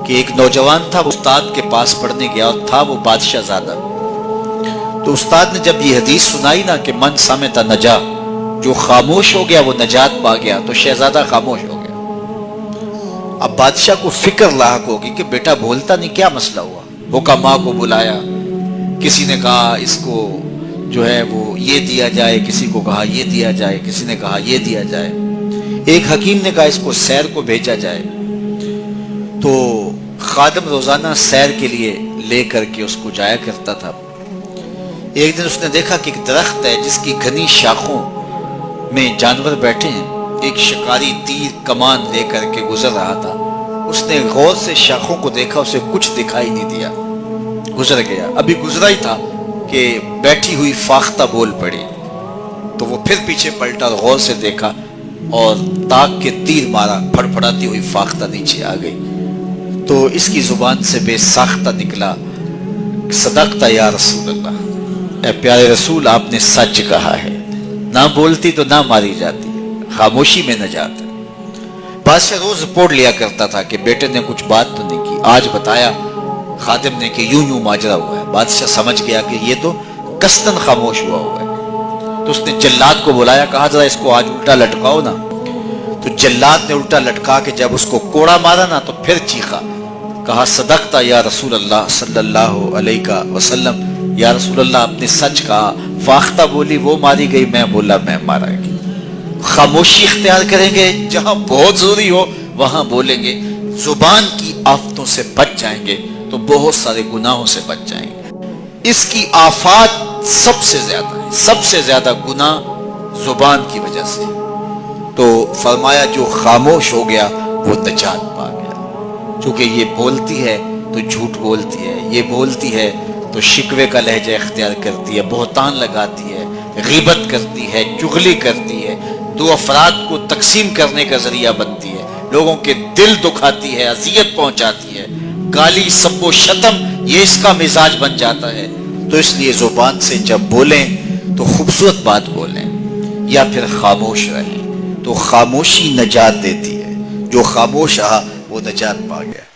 کہ ایک نوجوان تھا، وہ استاد کے پاس پڑھنے گیا اور تھا وہ بادشاہ زادہ۔ تو استاد نے جب یہ حدیث سنائی نا کہ من سمت نجا، جو خاموش ہو گیا وہ نجات پا گیا، تو شہزادہ خاموش ہو گیا۔ اب بادشاہ کو فکر لاحق ہوگی کہ بیٹا بولتا نہیں، کیا مسئلہ ہوا؟ حکماء کو بلایا، کسی نے کہا اس کو جو ہے وہ یہ دیا جائے، کسی کو کہا یہ دیا جائے، کسی نے کہا یہ دیا جائے، ایک حکیم نے کہا اس کو سیر کو بھیجا جائے۔ تو خادم روزانہ سیر کے لیے لے کر کے اس کو جایا کرتا تھا۔ ایک دن اس نے دیکھا کہ ایک درخت ہے جس کی گھنی شاخوں میں جانور بیٹھے ہیں، ایک شکاری تیر کمان لے کر کے گزر رہا تھا۔ اس نے غور سے شاخوں کو دیکھا، اسے کچھ دکھائی نہیں دیا، گزر گیا۔ ابھی گزرا ہی تھا کہ بیٹھی ہوئی فاختہ بول پڑی، تو وہ پھر پیچھے پلٹا اور غور سے دیکھا اور تاک کے تیر مارا، پھڑ پھڑاتی ہوئی فاختہ نیچے آ گئی۔ تو اس کی زبان سے بے ساختہ نکلا، صدقت یا رسول اللہ، اے پیارے رسول آپ نے سچ کہا ہے، نہ بولتی تو نہ ماری جاتی، خاموشی میں نجات ہے۔ بادشاہ روز رپورٹ لیا کرتا تھا کہ بیٹے نے کچھ بات تو نہیں کی، آج بتایا خادم نے کہ یوں یوں ماجرا ہوا ہے۔ بادشاہ سمجھ گیا کہ یہ تو قصداً خاموش ہوا ہے، تو اس نے جلاد کو بلایا، کہا ذرا اس کو آج الٹا لٹکاؤ نا۔ تو جلاد نے الٹا لٹکا کے جب اس کو کوڑا مارا نا تو پھر چیخا، کہا صدقتا یا رسول اللہ صلی اللہ علیہ وسلم، یا رسول اللہ آپ نے سچ کہا، فاختہ بولی وہ ماری گئی، میں بولا میں مارا گیا۔ خاموشی اختیار کریں گے، جہاں بہت ضروری ہو وہاں بولیں گے، زبان کی آفتوں سے بچ جائیں گے تو بہت سارے گناہوں سے بچ جائیں گے۔ اس کی آفات سب سے زیادہ ہے، سب سے زیادہ گناہ زبان کی وجہ سے۔ تو فرمایا جو خاموش ہو گیا وہ نجات پا گیا، چونکہ یہ بولتی ہے تو جھوٹ بولتی ہے، یہ بولتی ہے تو شکوے کا لہجہ اختیار کرتی ہے، بہتان لگاتی ہے، غیبت کرتی ہے، چغلی کرتی ہے، دو افراد کو تقسیم کرنے کا ذریعہ بنتی ہے، لوگوں کے دل دکھاتی ہے، اذیت پہنچاتی ہے، گالی سب و شتم یہ اس کا مزاج بن جاتا ہے۔ تو اس لیے زبان سے جب بولیں تو خوبصورت بات بولیں یا پھر خاموش رہیں، تو خاموشی نجات دیتی ہے، جو خاموش رہا وہ نجات پا گیا۔